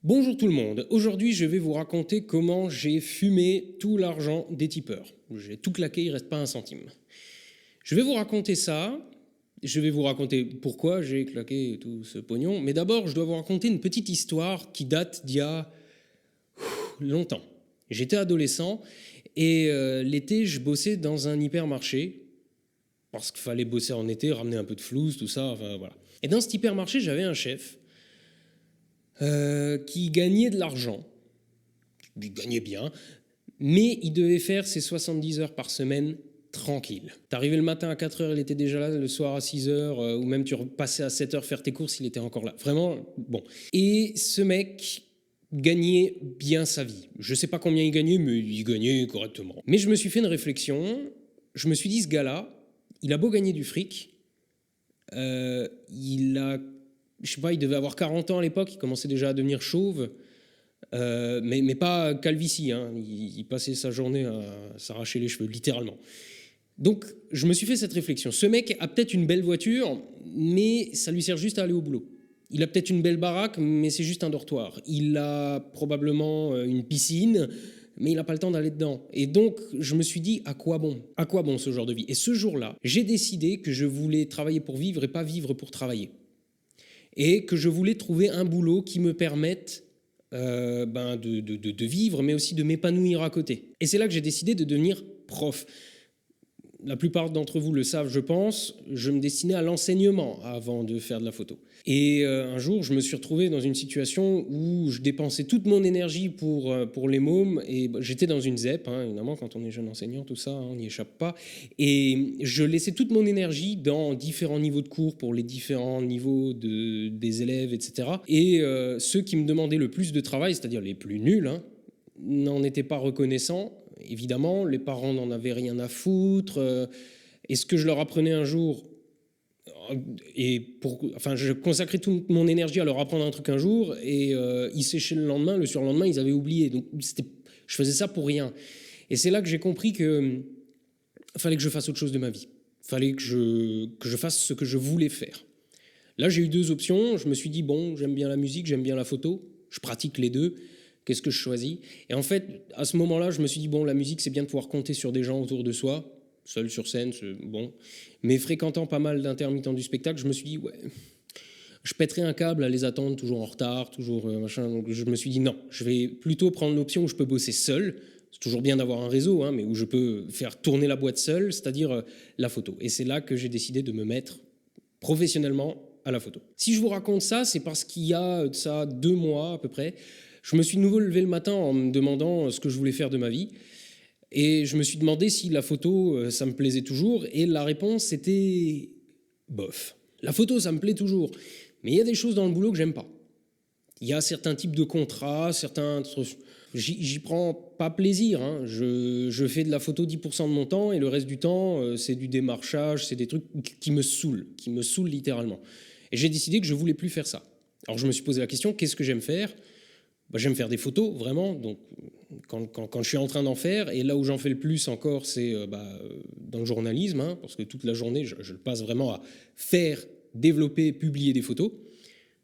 Bonjour tout le monde, aujourd'hui je vais vous raconter comment j'ai fumé tout l'argent des tipeurs. J'ai tout claqué, il ne reste pas un centime. Je vais vous raconter ça, je vais vous raconter pourquoi j'ai claqué tout ce pognon, mais d'abord je dois vous raconter une petite histoire qui date d'il y a longtemps. J'étais adolescent et l'été je bossais dans un hypermarché, parce qu'il fallait bosser en été, ramener un peu de flouze, tout ça, enfin voilà. Et dans cet hypermarché j'avais un chef qui gagnait de l'argent, il gagnait bien, mais il devait faire ses 70 heures par semaine tranquille. T'arrivais le matin à 4 heures, il était déjà là, le soir à 6 heures, ou même tu repassais à 7 heures faire tes courses, il était encore là. Vraiment, bon. Et ce mec gagnait bien sa vie. Je sais pas combien il gagnait, mais il gagnait correctement. Mais je me suis fait une réflexion, je me suis dit, ce gars-là, il a beau gagner du fric, il a... Je sais pas, il devait avoir 40 ans à l'époque, il commençait déjà à devenir chauve, mais pas calvitie, hein. Il passait sa journée à s'arracher les cheveux, littéralement. Donc, je me suis fait cette réflexion. Ce mec a peut-être une belle voiture, mais ça lui sert juste à aller au boulot. Il a peut-être une belle baraque, mais c'est juste un dortoir. Il a probablement une piscine, mais il n'a pas le temps d'aller dedans. Et donc, je me suis dit, à quoi bon? À quoi bon ce genre de vie? Et ce jour-là, j'ai décidé que je voulais travailler pour vivre et pas vivre pour travailler. Et que je voulais trouver un boulot qui me permette de vivre, mais aussi de m'épanouir à côté. Et c'est là que j'ai décidé de devenir prof. La plupart d'entre vous le savent, je pense, je me destinais à l'enseignement avant de faire de la photo. Et un jour, je me suis retrouvé dans une situation où je dépensais toute mon énergie pour les mômes, et j'étais dans une ZEP, hein, évidemment, quand on est jeune enseignant, tout ça, on n'y échappe pas, et je laissais toute mon énergie dans différents niveaux de cours pour les différents niveaux des élèves, etc. Et ceux qui me demandaient le plus de travail, c'est-à-dire les plus nuls, hein, n'en étaient pas reconnaissants. Évidemment, les parents n'en avaient rien à foutre. Et ce que je leur apprenais un jour, je consacrais toute mon énergie à leur apprendre un truc un jour, et ils séchaient le lendemain, le surlendemain, ils avaient oublié. Donc, je faisais ça pour rien. Et c'est là que j'ai compris qu'il fallait que je fasse autre chose de ma vie. Il fallait que je fasse ce que je voulais faire. Là, j'ai eu deux options. Je me suis dit, bon, j'aime bien la musique, j'aime bien la photo. Je pratique les deux. Qu'est-ce que je choisis? Et en fait, à ce moment-là, je me suis dit, bon, la musique, c'est bien de pouvoir compter sur des gens autour de soi. Seul sur scène, c'est bon. Mais fréquentant pas mal d'intermittents du spectacle, je me suis dit, ouais, je pèterais un câble à les attendre, toujours en retard, toujours machin. Donc je me suis dit, non, je vais plutôt prendre l'option où je peux bosser seul. C'est toujours bien d'avoir un réseau, hein, mais où je peux faire tourner la boîte seul, c'est-à-dire la photo. Et c'est là que j'ai décidé de me mettre professionnellement à la photo. Si je vous raconte ça, c'est parce qu'il y a de ça 2 mois à peu près, je me suis de nouveau levé le matin en me demandant ce que je voulais faire de ma vie. Et je me suis demandé si la photo, ça me plaisait toujours. Et la réponse était bof. La photo, ça me plaît toujours. Mais il y a des choses dans le boulot que j'aime pas. Il y a certains types de contrats, certains... J'y prends pas plaisir, hein. Je fais de la photo 10% de mon temps, et le reste du temps, c'est du démarchage, c'est des trucs qui me saoulent littéralement. Et j'ai décidé que je voulais plus faire ça. Alors je me suis posé la question, qu'est-ce que j'aime faire? J'aime faire des photos, vraiment, donc quand je suis en train d'en faire, et là où j'en fais le plus encore, c'est dans le journalisme, hein, parce que toute la journée, je le passe vraiment à faire, développer, publier des photos.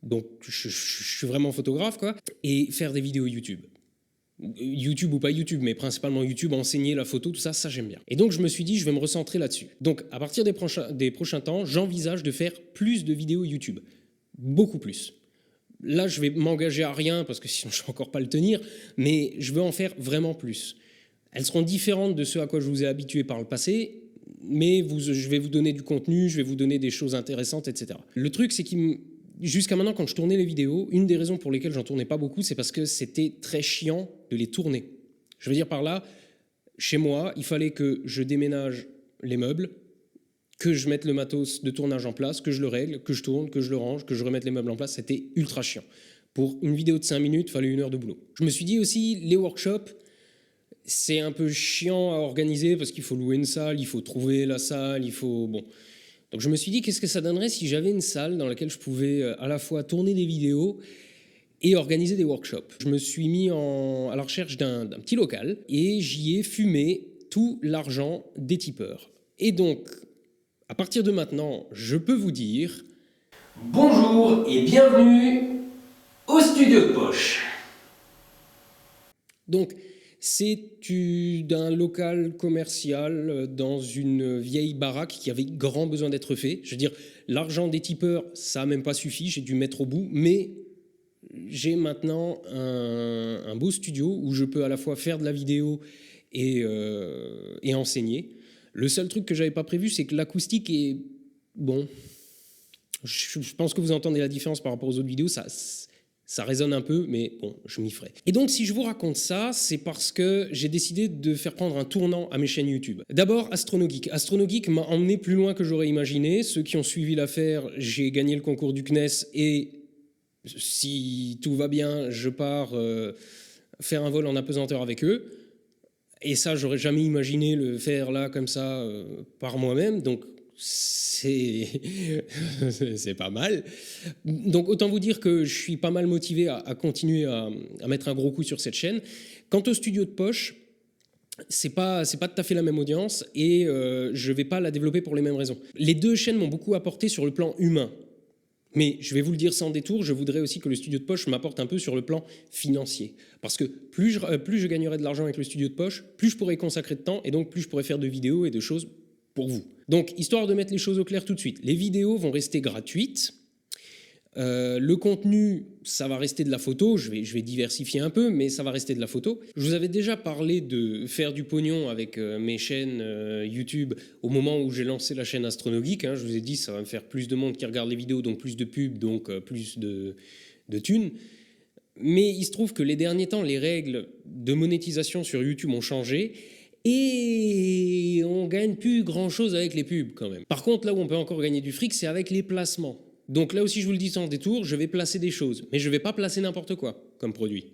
Donc je suis vraiment photographe, quoi, et faire des vidéos YouTube. YouTube ou pas YouTube, mais principalement YouTube, enseigner la photo, tout ça, ça j'aime bien. Et donc je me suis dit, je vais me recentrer là-dessus. Donc à partir des prochains temps, j'envisage de faire plus de vidéos YouTube, beaucoup plus. Là, je vais m'engager à rien parce que sinon je ne vais encore pas le tenir, mais je veux en faire vraiment plus. Elles seront différentes de ce à quoi je vous ai habitué par le passé, mais je vais vous donner du contenu, je vais vous donner des choses intéressantes, etc. Le truc, c'est que jusqu'à maintenant, quand je tournais les vidéos, une des raisons pour lesquelles j'en tournais pas beaucoup, c'est parce que c'était très chiant de les tourner. Je veux dire par là, chez moi, il fallait que je déménage les meubles, que je mette le matos de tournage en place, que je le règle, que je tourne, que je le range, que je remette les meubles en place. C'était ultra chiant. Pour une vidéo de 5 minutes, il fallait 1 heure de boulot. Je me suis dit aussi, les workshops, c'est un peu chiant à organiser parce qu'il faut louer une salle, il faut trouver la salle, il faut... Bon. Donc je me suis dit, qu'est-ce que ça donnerait si j'avais une salle dans laquelle je pouvais à la fois tourner des vidéos et organiser des workshops. Je me suis mis à la recherche d'un petit local et j'y ai fumé tout l'argent des tipeurs. Et donc... à partir de maintenant, je peux vous dire... Bonjour et bienvenue au Studio de Poche. Donc, d'un local commercial dans une vieille baraque qui avait grand besoin d'être fait. Je veux dire, l'argent des tipeurs, ça n'a même pas suffi, j'ai dû mettre au bout, mais j'ai maintenant un beau studio où je peux à la fois faire de la vidéo et enseigner. Le seul truc que j'avais pas prévu, c'est que l'acoustique est... Bon, je pense que vous entendez la différence par rapport aux autres vidéos, ça résonne un peu, mais bon, je m'y ferai. Et donc, si je vous raconte ça, c'est parce que j'ai décidé de faire prendre un tournant à mes chaînes YouTube. D'abord, AstronoGeek. AstronoGeek m'a emmené plus loin que j'aurais imaginé. Ceux qui ont suivi l'affaire, j'ai gagné le concours du CNES et si tout va bien, je pars faire un vol en apesanteur avec eux. Et ça, j'aurais jamais imaginé le faire là, comme ça, par moi-même. Donc, c'est pas mal. Donc, autant vous dire que je suis pas mal motivé à continuer à mettre un gros coup sur cette chaîne. Quant au studio de poche, c'est pas tout à fait la même audience et je vais pas la développer pour les mêmes raisons. Les deux chaînes m'ont beaucoup apporté sur le plan humain. Mais je vais vous le dire sans détour, je voudrais aussi que le studio de poche m'apporte un peu sur le plan financier. Parce que plus je gagnerai de l'argent avec le studio de poche, plus je pourrai consacrer de temps et donc plus je pourrai faire de vidéos et de choses pour vous. Donc, histoire de mettre les choses au clair tout de suite, les vidéos vont rester gratuites. Le contenu, ça va rester de la photo, je vais diversifier un peu, mais ça va rester de la photo. Je vous avais déjà parlé de faire du pognon avec mes chaînes YouTube au moment où j'ai lancé la chaîne AstronoGeek. Je vous ai dit, ça va me faire plus de monde qui regarde les vidéos, donc plus de pubs, donc plus de thunes. Mais il se trouve que les derniers temps, les règles de monétisation sur YouTube ont changé et on gagne plus grand-chose avec les pubs quand même. Par contre, là où on peut encore gagner du fric, c'est avec les placements. Donc là aussi, je vous le dis sans détour, je vais placer des choses. Mais je ne vais pas placer n'importe quoi comme produit.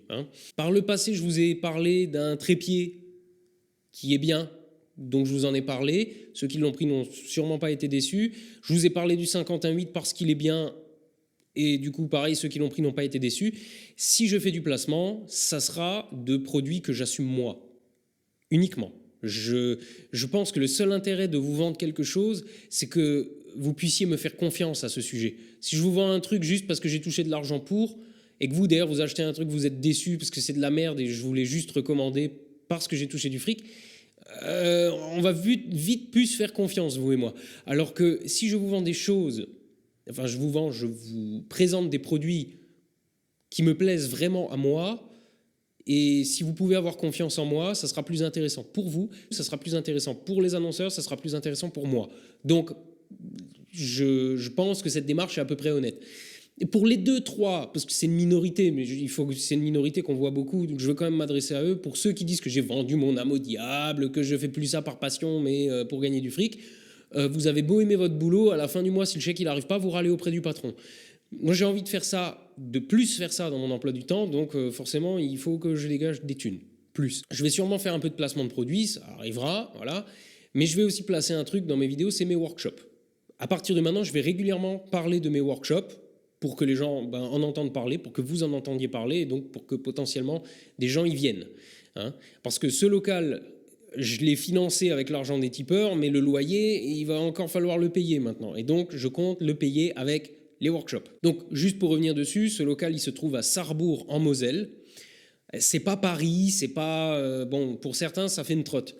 Par le passé, je vous ai parlé d'un trépied qui est bien, donc je vous en ai parlé. Ceux qui l'ont pris n'ont sûrement pas été déçus. Je vous ai parlé du 51.8 parce qu'il est bien. Et du coup, pareil, ceux qui l'ont pris n'ont pas été déçus. Si je fais du placement, ça sera de produits que j'assume moi, uniquement. Je pense que le seul intérêt de vous vendre quelque chose, c'est que vous puissiez me faire confiance à ce sujet. Si je vous vends un truc juste parce que j'ai touché de l'argent pour, et que vous, d'ailleurs, vous achetez un truc, vous êtes déçu parce que c'est de la merde et je voulais juste recommander parce que j'ai touché du fric, on va vite plus se faire confiance, vous et moi. Alors que si je vous vends des choses, enfin je vous présente des produits qui me plaisent vraiment à moi, et si vous pouvez avoir confiance en moi, ça sera plus intéressant pour vous, ça sera plus intéressant pour les annonceurs, ça sera plus intéressant pour moi. Donc, je pense que cette démarche est à peu près honnête. Et pour les 2-3, parce que c'est une minorité, mais c'est une minorité qu'on voit beaucoup, donc je veux quand même m'adresser à eux. Pour ceux qui disent que j'ai vendu mon âme au diable, que je fais plus ça par passion, mais pour gagner du fric, vous avez beau aimer votre boulot, à la fin du mois, si le chèque il n'arrive pas, vous râlez auprès du patron. Moi, j'ai envie de faire ça, de plus faire ça dans mon emploi du temps, donc forcément, il faut que je dégage des thunes. Plus. Je vais sûrement faire un peu de placement de produits, ça arrivera, voilà. Mais je vais aussi placer un truc dans mes vidéos, c'est mes workshops. À partir de maintenant, je vais régulièrement parler de mes workshops pour que les gens en entendent parler, pour que vous en entendiez parler, et donc pour que potentiellement des gens y viennent. Parce que ce local, je l'ai financé avec l'argent des tipeurs, mais le loyer, il va encore falloir le payer maintenant. Et donc, je compte le payer avec les workshops. Donc, juste pour revenir dessus, ce local, il se trouve à Sarrebourg, en Moselle. C'est pas Paris, c'est pas... bon, pour certains, ça fait une trotte.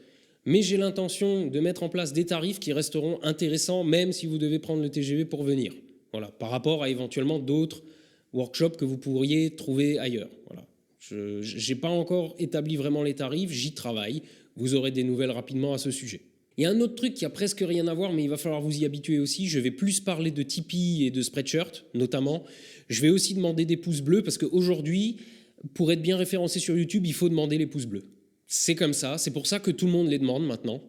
Mais j'ai l'intention de mettre en place des tarifs qui resteront intéressants, même si vous devez prendre le TGV pour venir. Voilà, par rapport à éventuellement d'autres workshops que vous pourriez trouver ailleurs. Voilà. Je n'ai pas encore établi vraiment les tarifs, j'y travaille. Vous aurez des nouvelles rapidement à ce sujet. Il y a un autre truc qui a presque rien à voir, mais il va falloir vous y habituer aussi. Je vais plus parler de Tipeee et de Spreadshirt, notamment. Je vais aussi demander des pouces bleus, parce qu'aujourd'hui, pour être bien référencé sur YouTube, il faut demander les pouces bleus. C'est comme ça, c'est pour ça que tout le monde les demande maintenant.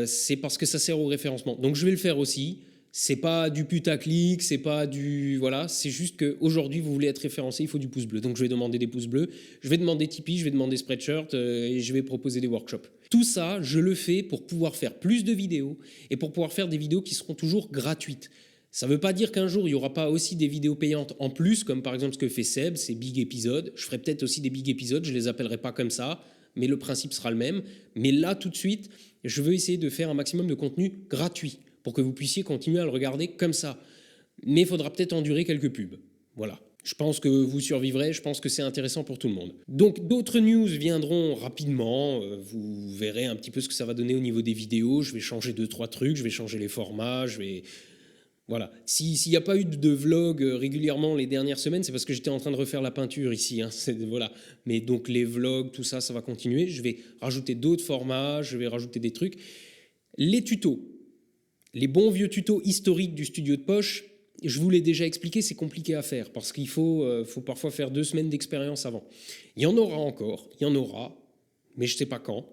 C'est parce que ça sert au référencement. Donc je vais le faire aussi. C'est pas du putaclic, c'est pas du... Voilà, c'est juste qu'aujourd'hui, vous voulez être référencé, il faut du pouce bleu. Donc je vais demander des pouces bleus, je vais demander Tipeee, je vais demander Spreadshirt et je vais proposer des workshops. Tout ça, je le fais pour pouvoir faire plus de vidéos et pour pouvoir faire des vidéos qui seront toujours gratuites. Ça ne veut pas dire qu'un jour, il n'y aura pas aussi des vidéos payantes en plus, comme par exemple ce que fait Seb, ces big épisodes. Je ferai peut-être aussi des big épisodes, je ne les appellerai pas comme ça, mais le principe sera le même. Mais là, tout de suite, je veux essayer de faire un maximum de contenu gratuit pour que vous puissiez continuer à le regarder comme ça. Mais il faudra peut-être endurer quelques pubs. Voilà. Je pense que vous survivrez, je pense que c'est intéressant pour tout le monde. Donc d'autres news viendront rapidement, vous verrez un petit peu ce que ça va donner au niveau des vidéos, je vais changer 2-3 trucs, je vais changer les formats, je vais... Voilà. S'il n'y a pas eu de vlog régulièrement les dernières semaines, c'est parce que j'étais en train de refaire la peinture ici. Hein. Voilà. Mais donc les vlogs, tout ça, ça va continuer. Je vais rajouter d'autres formats, je vais rajouter des trucs. Les tutos, les bons vieux tutos historiques du studio de poche, je vous l'ai déjà expliqué, c'est compliqué à faire parce qu'il faut parfois faire 2 semaines d'expérience avant. Il y en aura encore, il y en aura, mais je ne sais pas quand.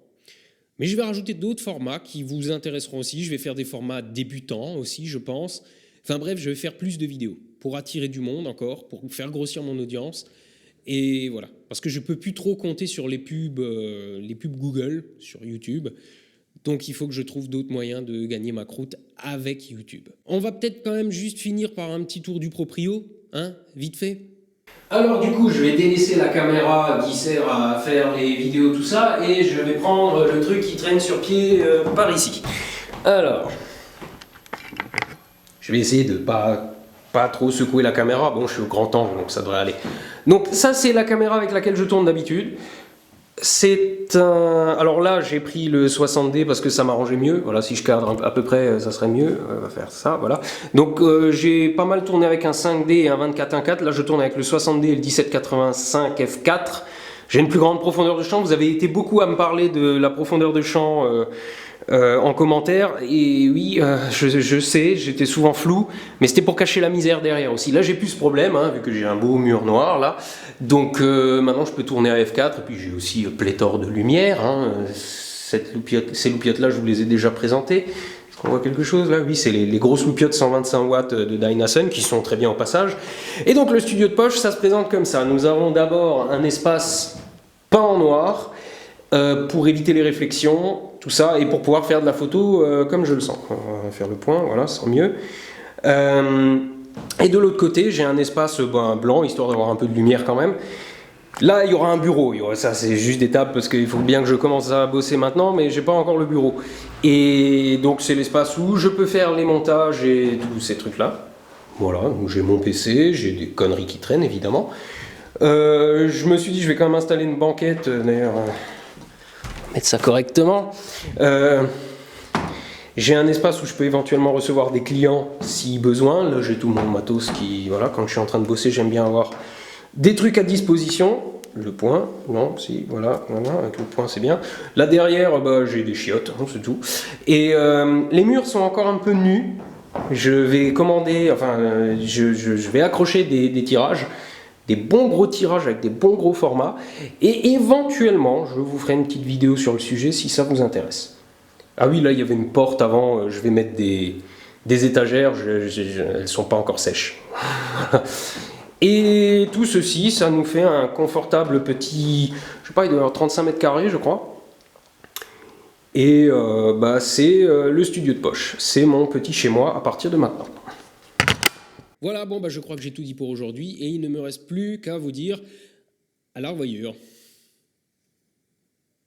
Mais je vais rajouter d'autres formats qui vous intéresseront aussi. Je vais faire des formats débutants aussi, je pense. Enfin bref, je vais faire plus de vidéos pour attirer du monde encore, pour faire grossir mon audience. Et voilà, parce que je ne peux plus trop compter sur les pubs Google sur YouTube. Donc il faut que je trouve d'autres moyens de gagner ma croûte avec YouTube. On va peut-être quand même juste finir par un petit tour du proprio, hein, vite fait. Alors du coup, je vais délaisser la caméra qui sert à faire les vidéos, tout ça, et je vais prendre le truc qui traîne sur pied par ici. Alors... je vais essayer de pas trop secouer la caméra. Bon, je suis au grand angle, donc ça devrait aller. Donc ça, c'est la caméra avec laquelle je tourne d'habitude. C'est un... alors là, j'ai pris le 60D parce que ça m'arrangeait mieux. Voilà, si je cadre à peu près, ça serait mieux. On va faire ça, voilà. Donc j'ai pas mal tourné avec un 5D et un 24-1.4. Là, je tourne avec le 60D et le 1785 f4. J'ai une plus grande profondeur de champ. Vous avez été beaucoup à me parler de la profondeur de champ en commentaire, et oui, je sais, j'étais souvent flou, mais c'était pour cacher la misère derrière aussi. Là j'ai plus ce problème, hein, vu que j'ai un beau mur noir là, donc maintenant je peux tourner à f4, et puis j'ai aussi pléthore de lumière, hein. Ces loupiottes là je vous les ai déjà présentées. Est-ce qu'on voit quelque chose là? Oui, c'est les grosses loupiottes 125 watts de Dynasun qui sont très bien au passage. Et donc le studio de poche, ça se présente comme ça. Nous avons d'abord un espace peint en noir, pour éviter les réflexions, tout ça, et pour pouvoir faire de la photo comme je le sens. On va faire le point, voilà, sans mieux. Et de l'autre côté, j'ai un espace blanc, histoire d'avoir un peu de lumière quand même. Là, il y aura un bureau. Ça, c'est juste des tables parce qu'il faut bien que je commence à bosser maintenant, mais j'ai pas encore le bureau. Et donc, c'est l'espace où je peux faire les montages et tous ces trucs-là. Voilà, donc j'ai mon PC, j'ai des conneries qui traînent, évidemment. Je me suis dit, je vais quand même installer une banquette, d'ailleurs... mettre ça correctement. J'ai un espace où je peux éventuellement recevoir des clients si besoin. Là, j'ai tout mon matos qui... voilà, quand je suis en train de bosser, j'aime bien avoir des trucs à disposition. Le point, non, si, voilà, avec le point, c'est bien. Là, derrière, j'ai des chiottes, hein, c'est tout. Et les murs sont encore un peu nus. Je vais commander, enfin, je vais accrocher des tirages. Des bons gros tirages avec des bons gros formats, et éventuellement je vous ferai une petite vidéo sur le sujet si ça vous intéresse. Ah oui, là il y avait une porte avant, je vais mettre des étagères, elles sont pas encore sèches. Et tout ceci, ça nous fait un confortable petit, je sais pas, il doit y avoir 35 mètres carrés je crois. Et c'est le studio de poche, c'est mon petit chez moi à partir de maintenant. Voilà, bon, je crois que j'ai tout dit pour aujourd'hui, et il ne me reste plus qu'à vous dire à la revoyure.